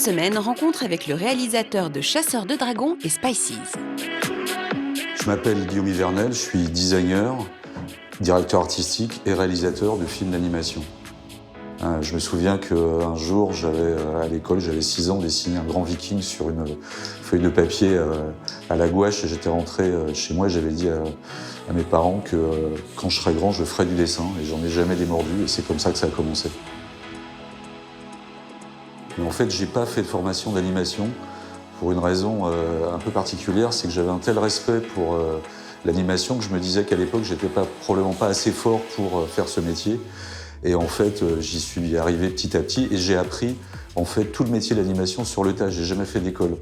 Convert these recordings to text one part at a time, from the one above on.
semaine, rencontre avec le réalisateur de Chasseurs de Dragons et Spices. Je m'appelle Guillaume Ivernel, je suis designer, directeur artistique et réalisateur de films d'animation. Je me souviens qu'un jour, à l'école, j'avais 6 ans, dessiné un grand viking sur une feuille de papier à la gouache et j'étais rentré chez moi et j'avais dit à mes parents que quand je serais grand, je ferais du dessin et j'en ai jamais démordu et c'est comme ça que ça a commencé. Mais en fait, j'ai pas fait de formation d'animation pour une raison un peu particulière, c'est que j'avais un tel respect pour l'animation que je me disais qu'à l'époque, j'étais probablement pas assez fort pour faire ce métier. Et en fait, j'y suis arrivé petit à petit et j'ai appris en fait tout le métier d'animation sur le tas. J'ai jamais fait d'école,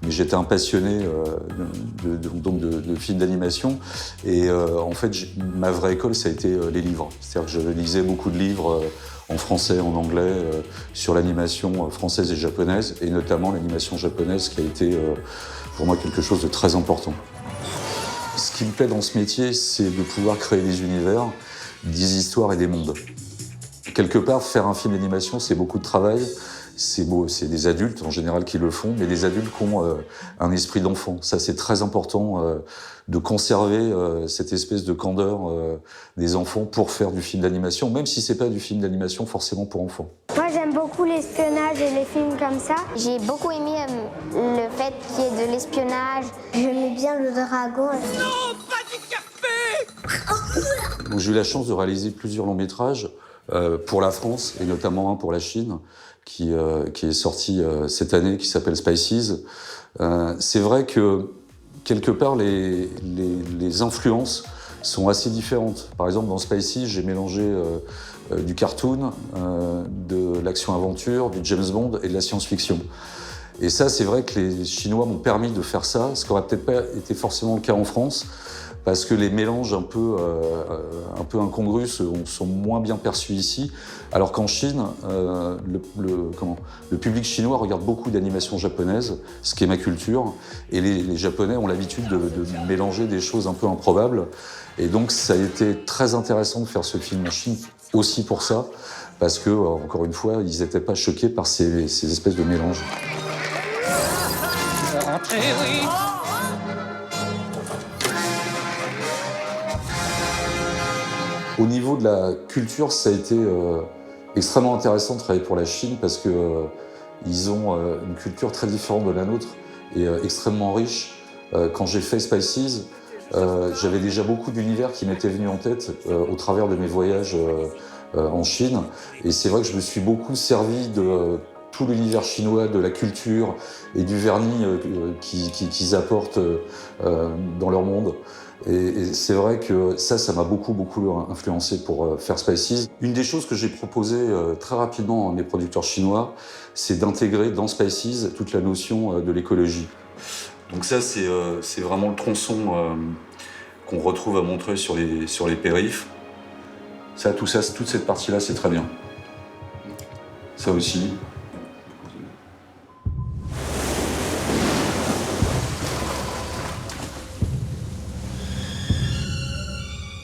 mais j'étais un passionné de films d'animation. Et en fait, ma vraie école, ça a été les livres. C'est-à-dire que je lisais beaucoup de livres en français, en anglais, sur l'animation française et japonaise, et notamment l'animation japonaise qui a été pour moi quelque chose de très important. Ce qui me plaît dans ce métier, c'est de pouvoir créer des univers, des histoires et des mondes. Quelque part, faire un film d'animation, c'est beaucoup de travail. C'est beau, c'est des adultes en général qui le font, mais des adultes qui ont un esprit d'enfant. Ça, c'est très important de conserver cette espèce de candeur des enfants pour faire du film d'animation, même si c'est pas du film d'animation forcément pour enfants. Moi, j'aime beaucoup l'espionnage et les films comme ça. J'ai beaucoup aimé le fait qu'il y ait de l'espionnage. J'aimais bien le dragon. Non, pas du café! Donc, j'ai eu la chance de réaliser plusieurs longs métrages pour la France et notamment un pour la Chine qui est sorti cette année, qui s'appelle Spices. C'est vrai que quelque part les influences sont assez différentes. Par exemple, dans Spices, j'ai mélangé du cartoon, de l'action-aventure, du James Bond et de la science-fiction. Et ça, c'est vrai que les Chinois m'ont permis de faire ça, ce qui n'aurait peut-être pas été forcément le cas en France, parce que les mélanges un peu incongrus sont moins bien perçus ici, alors qu'en Chine, le public chinois regarde beaucoup d'animations japonaises, ce qui est ma culture, et les Japonais ont l'habitude de mélanger des choses un peu improbables, et donc ça a été très intéressant de faire ce film en Chine aussi pour ça, parce que, encore une fois, ils n'étaient pas choqués par ces espèces de mélanges. Rentrez, oui. Au niveau de la culture, ça a été extrêmement intéressant de travailler pour la Chine parce que ils ont une culture très différente de la nôtre et extrêmement riche. Quand j'ai fait Spices, j'avais déjà beaucoup d'univers qui m'étaient venus en tête au travers de mes voyages en Chine. Et c'est vrai que je me suis beaucoup servi de tout l'univers chinois, de la culture et du vernis qu'ils apportent dans leur monde. Et c'est vrai que ça m'a beaucoup influencé pour faire Spices. Une des choses que j'ai proposées très rapidement à mes producteurs chinois, c'est d'intégrer dans Spices toute la notion de l'écologie. Donc ça, c'est vraiment le tronçon qu'on retrouve à Montreuil sur les périphes. Toute cette partie-là, c'est très bien. Ça aussi.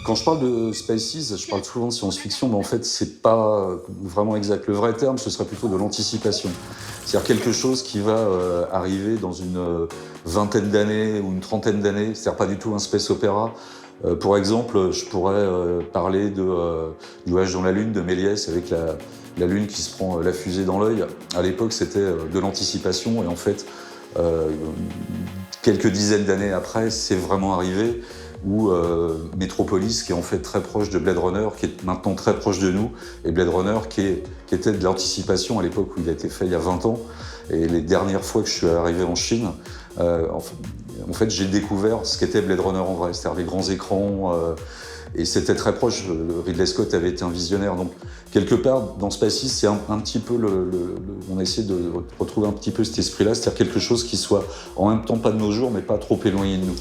Quand je parle de Spices, je parle souvent de science-fiction, mais en fait, c'est pas vraiment exact. Le vrai terme, ce serait plutôt de l'anticipation. C'est-à-dire quelque chose qui va arriver dans une vingtaine d'années ou une trentaine d'années. C'est-à-dire pas du tout un space opéra. Pour exemple, je pourrais parler du voyage dans la Lune de Méliès avec la Lune qui se prend la fusée dans l'œil. À l'époque, c'était de l'anticipation et en fait, quelques dizaines d'années après, c'est vraiment arrivé. Ou Metropolis, qui est en fait très proche de Blade Runner, qui est maintenant très proche de nous, et Blade Runner qui était de l'anticipation à l'époque où il a été fait il y a 20 ans. Et les dernières fois que je suis arrivé en Chine, en fait j'ai découvert ce qu'était Blade Runner en vrai, c'est-à-dire les grands écrans, et c'était très proche. Ridley Scott avait été un visionnaire, donc quelque part dans Spices, c'est un petit peu on a essayé de retrouver un petit peu cet esprit-là, c'est-à-dire quelque chose qui soit en même temps pas de nos jours, mais pas trop éloigné de nous.